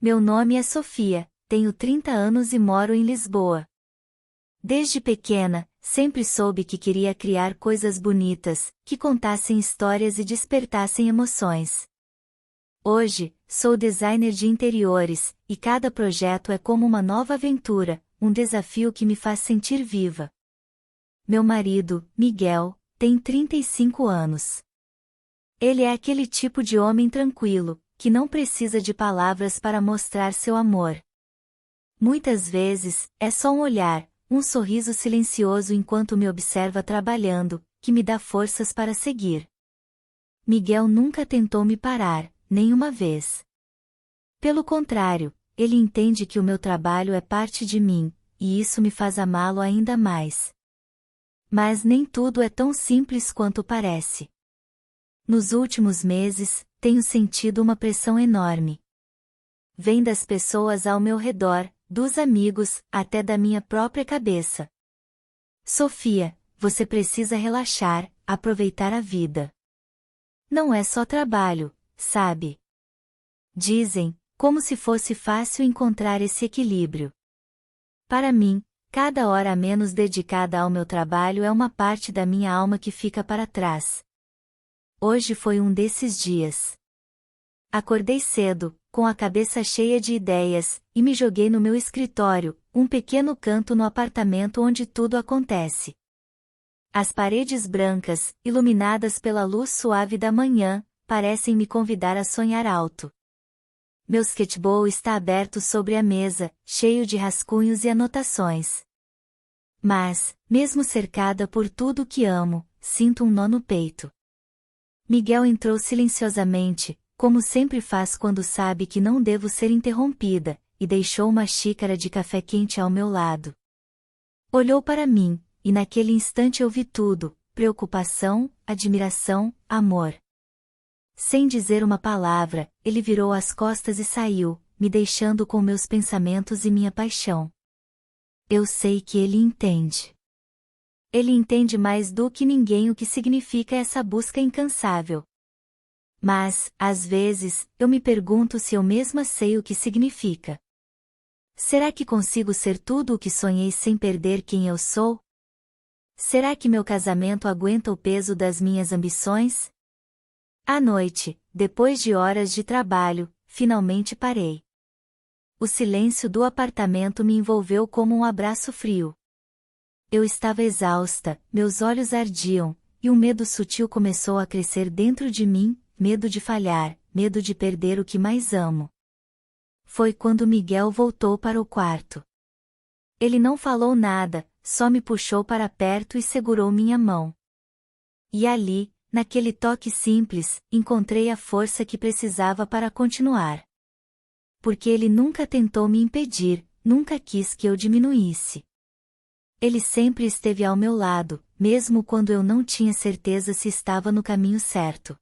Meu nome é Sofia, tenho 30 anos e moro em Lisboa. Desde pequena, sempre soube que queria criar coisas bonitas, que contassem histórias e despertassem emoções. Hoje, sou designer de interiores, e cada projeto é como uma nova aventura, um desafio que me faz sentir viva. Meu marido, Miguel, tem 35 anos. Ele é aquele tipo de homem tranquilo, que não precisa de palavras para mostrar seu amor. Muitas vezes, é só um olhar, um sorriso silencioso enquanto me observa trabalhando, que me dá forças para seguir. Miguel nunca tentou me parar, nem uma vez. Pelo contrário, ele entende que o meu trabalho é parte de mim, e isso me faz amá-lo ainda mais. Mas nem tudo é tão simples quanto parece. Nos últimos meses, tenho sentido uma pressão enorme. Vem das pessoas ao meu redor, dos amigos, até da minha própria cabeça. Sofia, você precisa relaxar, aproveitar a vida. Não é só trabalho, sabe? Dizem, como se fosse fácil encontrar esse equilíbrio. Para mim, cada hora a menos dedicada ao meu trabalho é uma parte da minha alma que fica para trás. Hoje foi um desses dias. Acordei cedo, com a cabeça cheia de ideias, e me joguei no meu escritório, um pequeno canto no apartamento onde tudo acontece. As paredes brancas, iluminadas pela luz suave da manhã, parecem me convidar a sonhar alto. Meu sketchbook está aberto sobre a mesa, cheio de rascunhos e anotações. Mas, mesmo cercada por tudo que amo, sinto um nó no peito. Miguel entrou silenciosamente, como sempre faz quando sabe que não devo ser interrompida, e deixou uma xícara de café quente ao meu lado. Olhou para mim, e naquele instante eu vi tudo: preocupação, admiração, amor. Sem dizer uma palavra, ele virou as costas e saiu, me deixando com meus pensamentos e minha paixão. Eu sei que ele entende. Ele entende mais do que ninguém o que significa essa busca incansável. Mas, às vezes, eu me pergunto se eu mesma sei o que significa. Será que consigo ser tudo o que sonhei sem perder quem eu sou? Será que meu casamento aguenta o peso das minhas ambições? À noite, depois de horas de trabalho, finalmente parei. O silêncio do apartamento me envolveu como um abraço frio. Eu estava exausta, meus olhos ardiam, e um medo sutil começou a crescer dentro de mim, medo de falhar, medo de perder o que mais amo. Foi quando Miguel voltou para o quarto. Ele não falou nada, só me puxou para perto e segurou minha mão. E ali, naquele toque simples, encontrei a força que precisava para continuar. Porque ele nunca tentou me impedir, nunca quis que eu diminuísse. Ele sempre esteve ao meu lado, mesmo quando eu não tinha certeza se estava no caminho certo.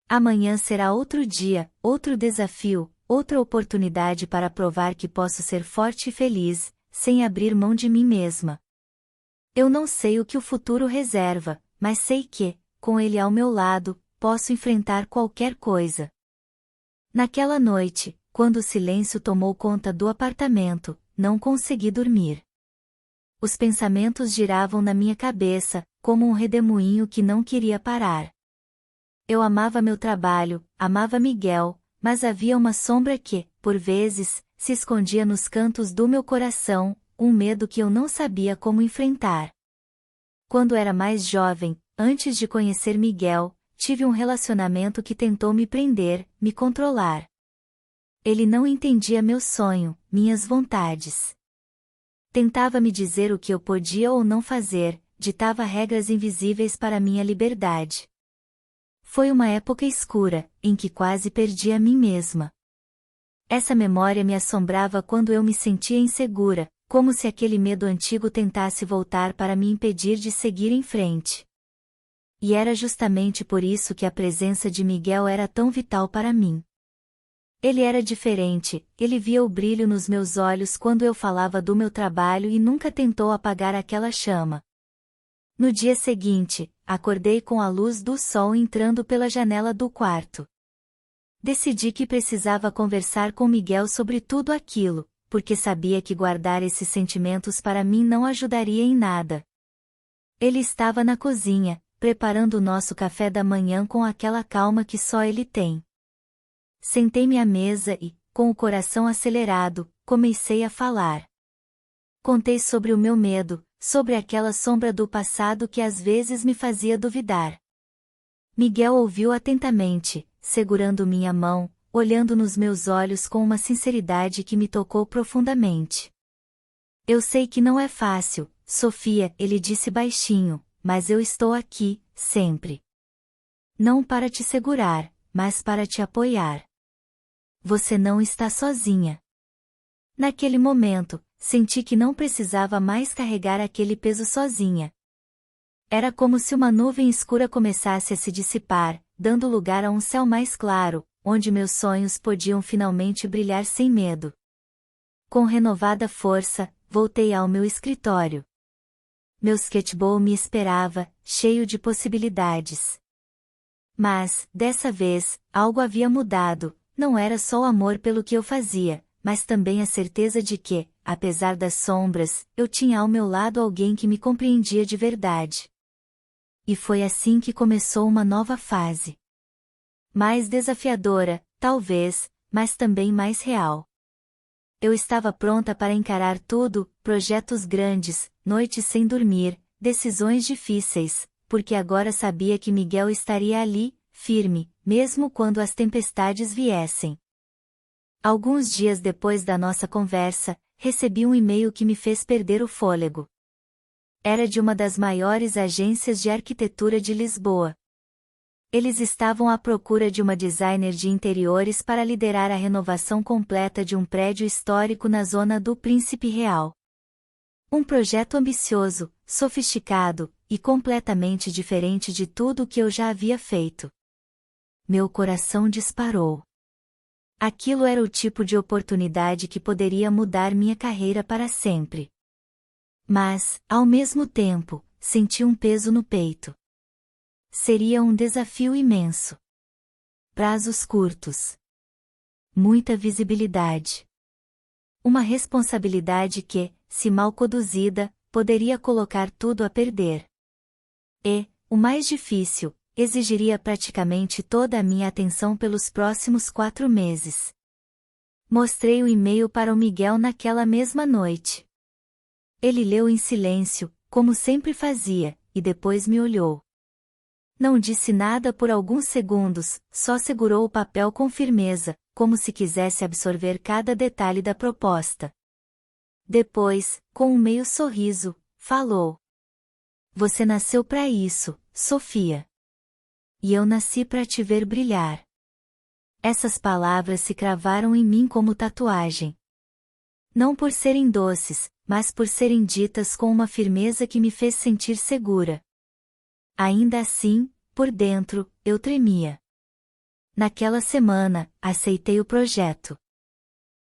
Amanhã será outro dia, outro desafio, outra oportunidade para provar que posso ser forte e feliz, sem abrir mão de mim mesma. Eu não sei o que o futuro reserva, mas sei que, com ele ao meu lado, posso enfrentar qualquer coisa. Naquela noite, quando o silêncio tomou conta do apartamento, não consegui dormir. Os pensamentos giravam na minha cabeça, como um redemoinho que não queria parar. Eu amava meu trabalho, amava Miguel, mas havia uma sombra que, por vezes, se escondia nos cantos do meu coração, um medo que eu não sabia como enfrentar. Quando era mais jovem, antes de conhecer Miguel, tive um relacionamento que tentou me prender, me controlar. Ele não entendia meu sonho, minhas vontades. Tentava me dizer o que eu podia ou não fazer, ditava regras invisíveis para minha liberdade. Foi uma época escura, em que quase perdi a mim mesma. Essa memória me assombrava quando eu me sentia insegura, como se aquele medo antigo tentasse voltar para me impedir de seguir em frente. E era justamente por isso que a presença de Miguel era tão vital para mim. Ele era diferente, ele via o brilho nos meus olhos quando eu falava do meu trabalho e nunca tentou apagar aquela chama. No dia seguinte, acordei com a luz do sol entrando pela janela do quarto. Decidi que precisava conversar com Miguel sobre tudo aquilo, porque sabia que guardar esses sentimentos para mim não ajudaria em nada. Ele estava na cozinha, preparando o nosso café da manhã com aquela calma que só ele tem. Sentei-me à mesa e, com o coração acelerado, comecei a falar. Contei sobre o meu medo, sobre aquela sombra do passado que às vezes me fazia duvidar. Miguel ouviu atentamente, segurando minha mão, olhando nos meus olhos com uma sinceridade que me tocou profundamente. Eu sei que não é fácil, Sofia, ele disse baixinho, mas eu estou aqui, sempre. Não para te segurar, mas para te apoiar. Você não está sozinha. Naquele momento, senti que não precisava mais carregar aquele peso sozinha. Era como se uma nuvem escura começasse a se dissipar, dando lugar a um céu mais claro, onde meus sonhos podiam finalmente brilhar sem medo. Com renovada força, voltei ao meu escritório. Meu sketchball me esperava, cheio de possibilidades. Mas, dessa vez, algo havia mudado, não era só o amor pelo que eu fazia, mas também a certeza de que, apesar das sombras, eu tinha ao meu lado alguém que me compreendia de verdade. E foi assim que começou uma nova fase. Mais desafiadora, talvez, mas também mais real. Eu estava pronta para encarar tudo, projetos grandes, noites sem dormir, decisões difíceis, porque agora sabia que Miguel estaria ali, firme, mesmo quando as tempestades viessem. Alguns dias depois da nossa conversa, recebi um e-mail que me fez perder o fôlego. Era de uma das maiores agências de arquitetura de Lisboa. Eles estavam à procura de uma designer de interiores para liderar a renovação completa de um prédio histórico na zona do Príncipe Real. Um projeto ambicioso, sofisticado, e completamente diferente de tudo o que eu já havia feito. Meu coração disparou. Aquilo era o tipo de oportunidade que poderia mudar minha carreira para sempre. Mas, ao mesmo tempo, senti um peso no peito. Seria um desafio imenso. Prazos curtos. Muita visibilidade. Uma responsabilidade que, se mal conduzida, poderia colocar tudo a perder. E, o mais difícil, exigiria praticamente toda a minha atenção pelos próximos 4 meses. Mostrei o e-mail para o Miguel naquela mesma noite. Ele leu em silêncio, como sempre fazia, e depois me olhou. Não disse nada por alguns segundos, só segurou o papel com firmeza, como se quisesse absorver cada detalhe da proposta. Depois, com um meio sorriso, falou. Você nasceu para isso, Sofia. E eu nasci para te ver brilhar. Essas palavras se cravaram em mim como tatuagem. Não por serem doces, mas por serem ditas com uma firmeza que me fez sentir segura. Ainda assim, por dentro, eu tremia. Naquela semana, aceitei o projeto.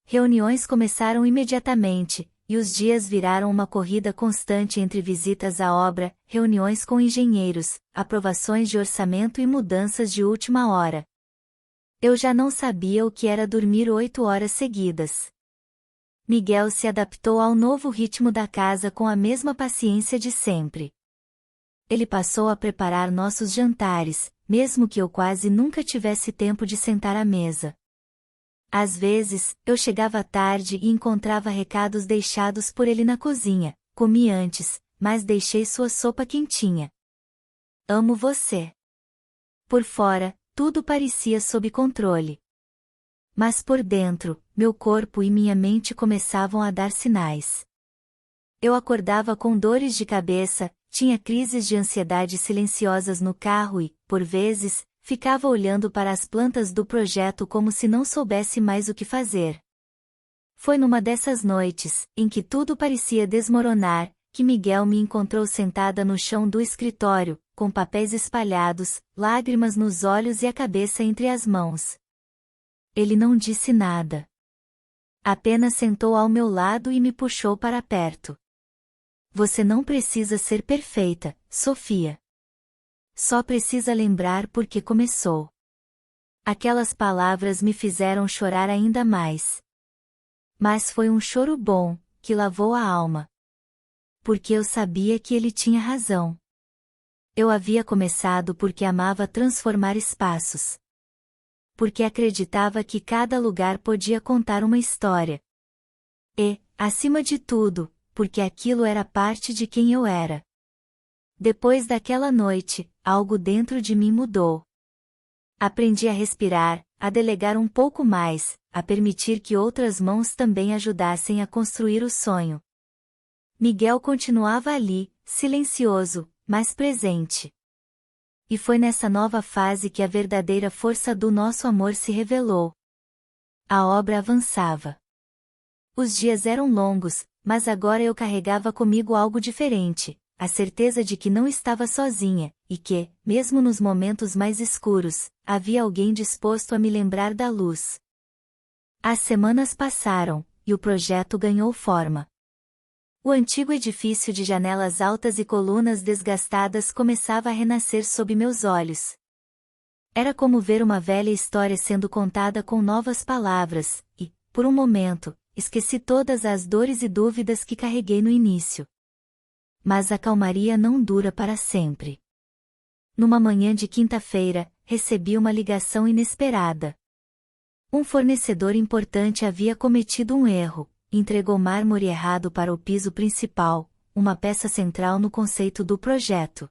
Reuniões começaram imediatamente, e os dias viraram uma corrida constante entre visitas à obra, reuniões com engenheiros, aprovações de orçamento e mudanças de última hora. Eu já não sabia o que era dormir 8 horas seguidas. Miguel se adaptou ao novo ritmo da casa com a mesma paciência de sempre. Ele passou a preparar nossos jantares, mesmo que eu quase nunca tivesse tempo de sentar à mesa. Às vezes, eu chegava tarde e encontrava recados deixados por ele na cozinha. Comi antes, mas deixei sua sopa quentinha. Amo você. Por fora, tudo parecia sob controle. Mas por dentro, meu corpo e minha mente começavam a dar sinais. Eu acordava com dores de cabeça, tinha crises de ansiedade silenciosas no carro e, por vezes, ficava olhando para as plantas do projeto como se não soubesse mais o que fazer. Foi numa dessas noites, em que tudo parecia desmoronar, que Miguel me encontrou sentada no chão do escritório, com papéis espalhados, lágrimas nos olhos e a cabeça entre as mãos. Ele não disse nada. Apenas sentou ao meu lado e me puxou para perto. Você não precisa ser perfeita, Sofia. Só precisa lembrar por que começou. Aquelas palavras me fizeram chorar ainda mais. Mas foi um choro bom, que lavou a alma. Porque eu sabia que ele tinha razão. Eu havia começado porque amava transformar espaços. Porque acreditava que cada lugar podia contar uma história. E, acima de tudo, porque aquilo era parte de quem eu era. Depois daquela noite, algo dentro de mim mudou. Aprendi a respirar, a delegar um pouco mais, a permitir que outras mãos também ajudassem a construir o sonho. Miguel continuava ali, silencioso, mas presente. E foi nessa nova fase que a verdadeira força do nosso amor se revelou. A obra avançava. Os dias eram longos, mas agora eu carregava comigo algo diferente, a certeza de que não estava sozinha, e que, mesmo nos momentos mais escuros, havia alguém disposto a me lembrar da luz. As semanas passaram, e o projeto ganhou forma. O antigo edifício de janelas altas e colunas desgastadas começava a renascer sob meus olhos. Era como ver uma velha história sendo contada com novas palavras, e, por um momento, esqueci todas as dores e dúvidas que carreguei no início. Mas a calmaria não dura para sempre. Numa manhã de quinta-feira, recebi uma ligação inesperada. Um fornecedor importante havia cometido um erro. Entregou mármore errado para o piso principal, uma peça central no conceito do projeto.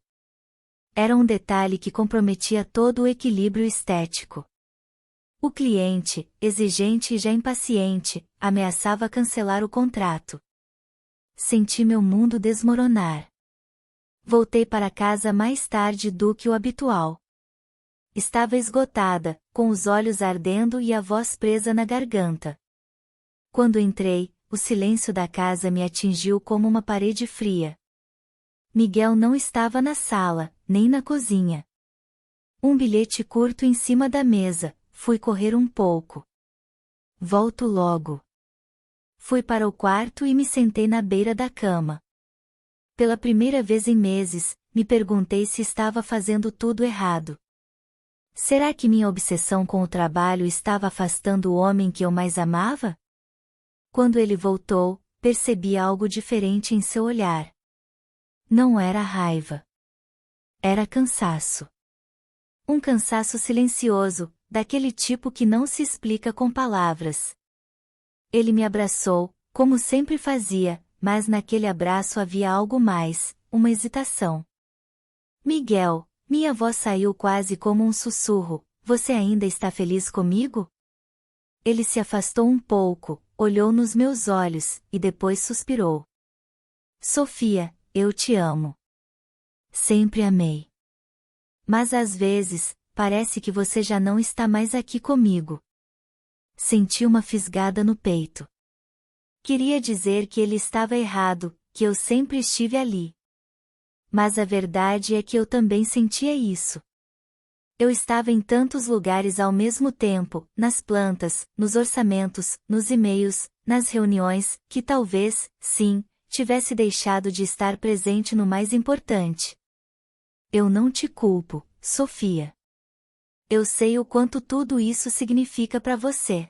Era um detalhe que comprometia todo o equilíbrio estético. O cliente, exigente e já impaciente, ameaçava cancelar o contrato. Senti meu mundo desmoronar. Voltei para casa mais tarde do que o habitual. Estava esgotada, com os olhos ardendo e a voz presa na garganta. Quando entrei, o silêncio da casa me atingiu como uma parede fria. Miguel não estava na sala, nem na cozinha. Um bilhete curto em cima da mesa, fui correr um pouco. Volto logo. Fui para o quarto e me sentei na beira da cama. Pela primeira vez em meses, me perguntei se estava fazendo tudo errado. Será que minha obsessão com o trabalho estava afastando o homem que eu mais amava? Quando ele voltou, percebi algo diferente em seu olhar. Não era raiva. Era cansaço. Um cansaço silencioso, daquele tipo que não se explica com palavras. Ele me abraçou, como sempre fazia, mas naquele abraço havia algo mais, uma hesitação. Miguel, minha voz saiu quase como um sussurro, você ainda está feliz comigo? Ele se afastou um pouco, olhou nos meus olhos, e depois suspirou. Sofia, eu te amo. Sempre amei. Mas às vezes, parece que você já não está mais aqui comigo. Senti uma fisgada no peito. Queria dizer que ele estava errado, que eu sempre estive ali. Mas a verdade é que eu também sentia isso. Eu estava em tantos lugares ao mesmo tempo, nas plantas, nos orçamentos, nos e-mails, nas reuniões, que talvez, sim, tivesse deixado de estar presente no mais importante. Eu não te culpo, Sofia. Eu sei o quanto tudo isso significa para você.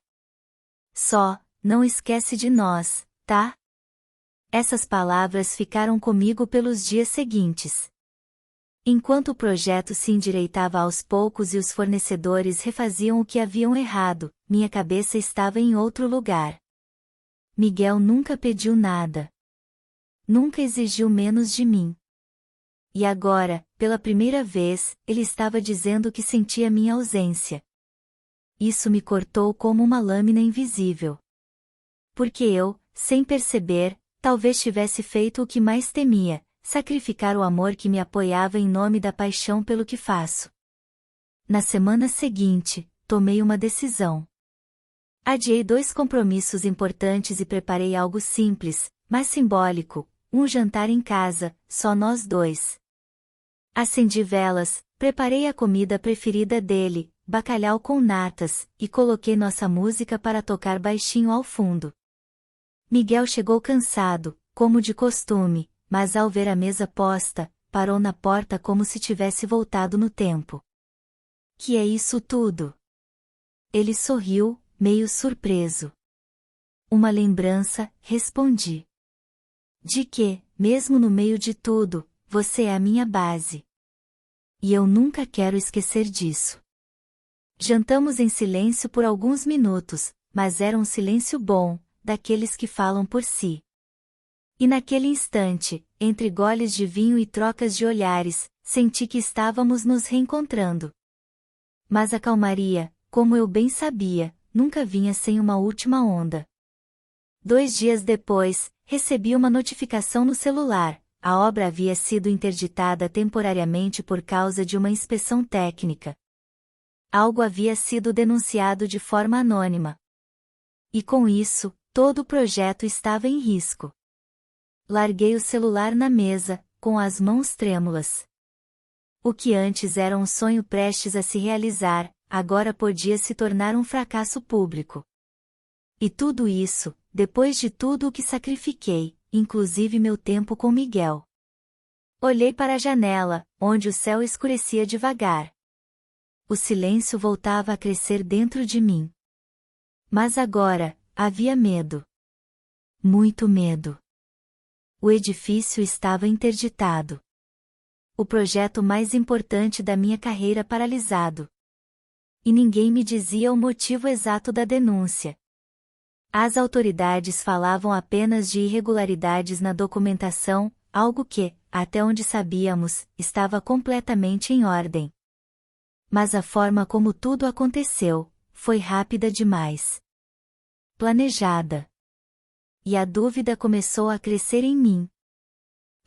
Só, não esquece de nós, tá? Essas palavras ficaram comigo pelos dias seguintes. Enquanto o projeto se endireitava aos poucos e os fornecedores refaziam o que haviam errado, minha cabeça estava em outro lugar. Miguel nunca pediu nada. Nunca exigiu menos de mim. E agora, pela primeira vez, ele estava dizendo que sentia minha ausência. Isso me cortou como uma lâmina invisível. Porque eu, sem perceber, talvez tivesse feito o que mais temia, sacrificar o amor que me apoiava em nome da paixão pelo que faço. Na semana seguinte, tomei uma decisão. Adiei 2 compromissos importantes e preparei algo simples, mas simbólico, um jantar em casa, só nós 2. Acendi velas, preparei a comida preferida dele, bacalhau com natas, e coloquei nossa música para tocar baixinho ao fundo. Miguel chegou cansado, como de costume, mas ao ver a mesa posta, parou na porta como se tivesse voltado no tempo. Que é isso tudo? Ele sorriu, meio surpreso. Uma lembrança, respondi. De que, mesmo no meio de tudo, você é a minha base. E eu nunca quero esquecer disso. Jantamos em silêncio por alguns minutos, mas era um silêncio bom, daqueles que falam por si. E naquele instante, entre goles de vinho e trocas de olhares, senti que estávamos nos reencontrando. Mas a calmaria, como eu bem sabia, nunca vinha sem uma última onda. 2 dias depois, recebi uma notificação no celular. A obra havia sido interditada temporariamente por causa de uma inspeção técnica. Algo havia sido denunciado de forma anônima. E com isso, todo o projeto estava em risco. Larguei o celular na mesa, com as mãos trêmulas. O que antes era um sonho prestes a se realizar, agora podia se tornar um fracasso público. E tudo isso, depois de tudo o que sacrifiquei, inclusive meu tempo com Miguel. Olhei para a janela, onde o céu escurecia devagar. O silêncio voltava a crescer dentro de mim. Mas agora, havia medo. Muito medo. O edifício estava interditado. O projeto mais importante da minha carreira paralisado. E ninguém me dizia o motivo exato da denúncia. As autoridades falavam apenas de irregularidades na documentação, algo que, até onde sabíamos, estava completamente em ordem. Mas a forma como tudo aconteceu, foi rápida demais. Planejada. E a dúvida começou a crescer em mim.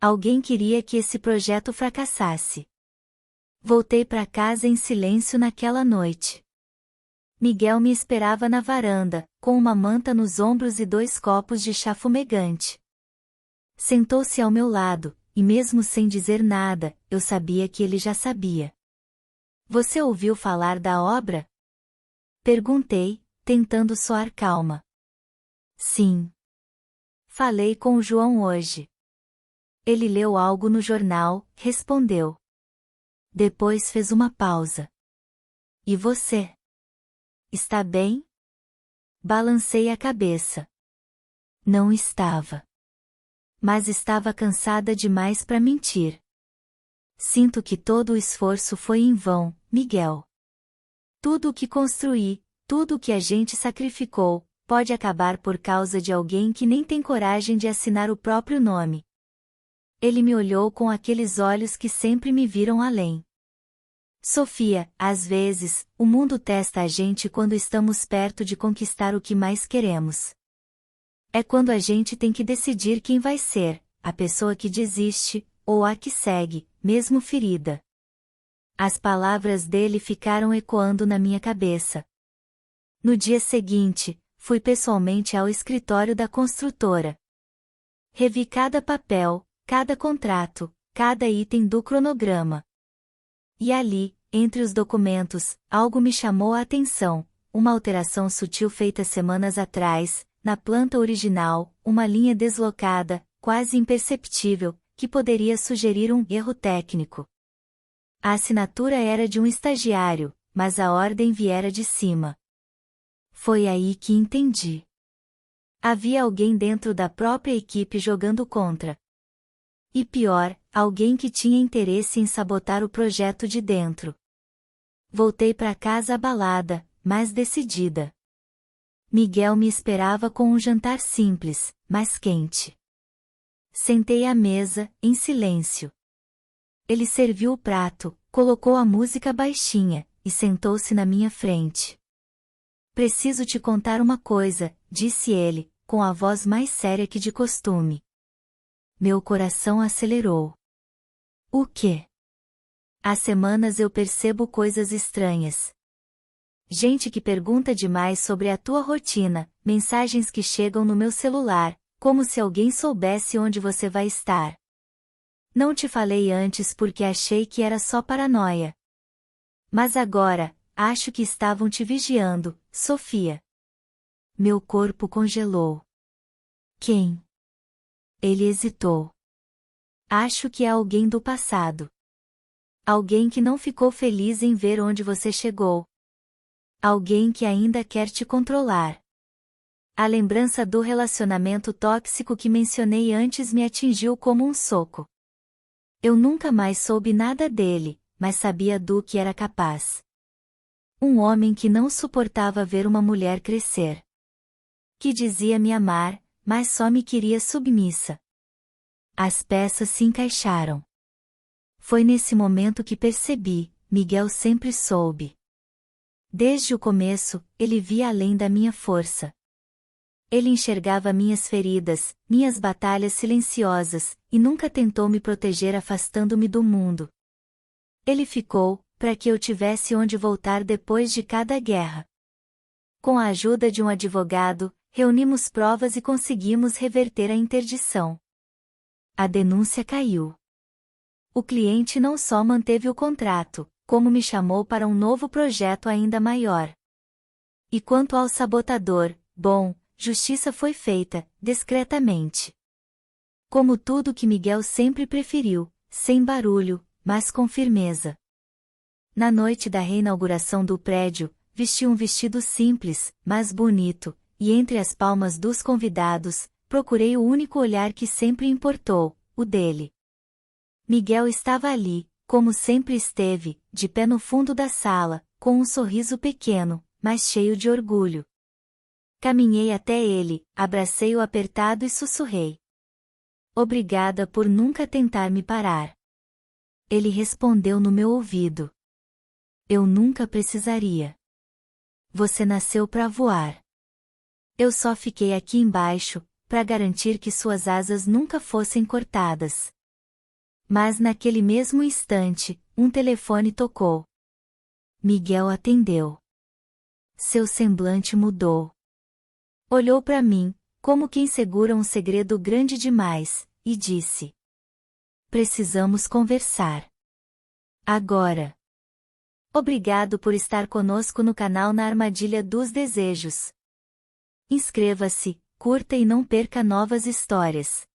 Alguém queria que esse projeto fracassasse. Voltei para casa em silêncio naquela noite. Miguel me esperava na varanda, com uma manta nos ombros e 2 copos de chá fumegante. Sentou-se ao meu lado, e mesmo sem dizer nada, eu sabia que ele já sabia. Você ouviu falar da obra? Perguntei, tentando soar calma. Sim. Falei com o João hoje. Ele leu algo no jornal, respondeu. Depois fez uma pausa. E você? Está bem? Balancei a cabeça. Não estava. Mas estava cansada demais para mentir. Sinto que todo o esforço foi em vão, Miguel. Tudo o que construí, tudo o que a gente sacrificou, pode acabar por causa de alguém que nem tem coragem de assinar o próprio nome. Ele me olhou com aqueles olhos que sempre me viram além. Sofia, às vezes, o mundo testa a gente quando estamos perto de conquistar o que mais queremos. É quando a gente tem que decidir quem vai ser, a pessoa que desiste, ou a que segue, mesmo ferida. As palavras dele ficaram ecoando na minha cabeça. No dia seguinte, fui pessoalmente ao escritório da construtora. Revi cada papel, cada contrato, cada item do cronograma. E ali, entre os documentos, algo me chamou a atenção, uma alteração sutil feita semanas atrás, na planta original, uma linha deslocada, quase imperceptível, que poderia sugerir um erro técnico. A assinatura era de um estagiário, mas a ordem viera de cima. Foi aí que entendi. Havia alguém dentro da própria equipe jogando contra. E pior, alguém que tinha interesse em sabotar o projeto de dentro. Voltei para casa abalada, mas decidida. Miguel me esperava com um jantar simples, mas quente. Sentei à mesa, em silêncio. Ele serviu o prato, colocou a música baixinha, e sentou-se na minha frente. Preciso te contar uma coisa, disse ele, com a voz mais séria que de costume. Meu coração acelerou. O quê? Há semanas eu percebo coisas estranhas. Gente que pergunta demais sobre a tua rotina, mensagens que chegam no meu celular, como se alguém soubesse onde você vai estar. Não te falei antes porque achei que era só paranoia. Mas agora, acho que estavam te vigiando, Sofia. Meu corpo congelou. Quem? Ele hesitou. Acho que é alguém do passado. Alguém que não ficou feliz em ver onde você chegou. Alguém que ainda quer te controlar. A lembrança do relacionamento tóxico que mencionei antes me atingiu como um soco. Eu nunca mais soube nada dele, mas sabia do que era capaz. Um homem que não suportava ver uma mulher crescer. Que dizia me amar, mas só me queria submissa. As peças se encaixaram. Foi nesse momento que percebi, Miguel sempre soube. Desde o começo, ele via além da minha força. Ele enxergava minhas feridas, minhas batalhas silenciosas, e nunca tentou me proteger afastando-me do mundo. Ele ficou, para que eu tivesse onde voltar depois de cada guerra. Com a ajuda de um advogado, reunimos provas e conseguimos reverter a interdição. A denúncia caiu. O cliente não só manteve o contrato, como me chamou para um novo projeto ainda maior. E quanto ao sabotador, bom, justiça foi feita, discretamente. Como tudo que Miguel sempre preferiu, sem barulho, mas com firmeza. Na noite da reinauguração do prédio, vesti um vestido simples, mas bonito, e entre as palmas dos convidados, procurei o único olhar que sempre importou, o dele. Miguel estava ali, como sempre esteve, de pé no fundo da sala, com um sorriso pequeno, mas cheio de orgulho. Caminhei até ele, abracei-o apertado e sussurrei. Obrigada por nunca tentar me parar. Ele respondeu no meu ouvido. Eu nunca precisaria. Você nasceu para voar. Eu só fiquei aqui embaixo, para garantir que suas asas nunca fossem cortadas. Mas naquele mesmo instante, um telefone tocou. Miguel atendeu. Seu semblante mudou. Olhou para mim, como quem segura um segredo grande demais, e disse: Precisamos conversar. Agora. Obrigado por estar conosco no canal Na Armadilha dos Desejos. Inscreva-se, curta e não perca novas histórias.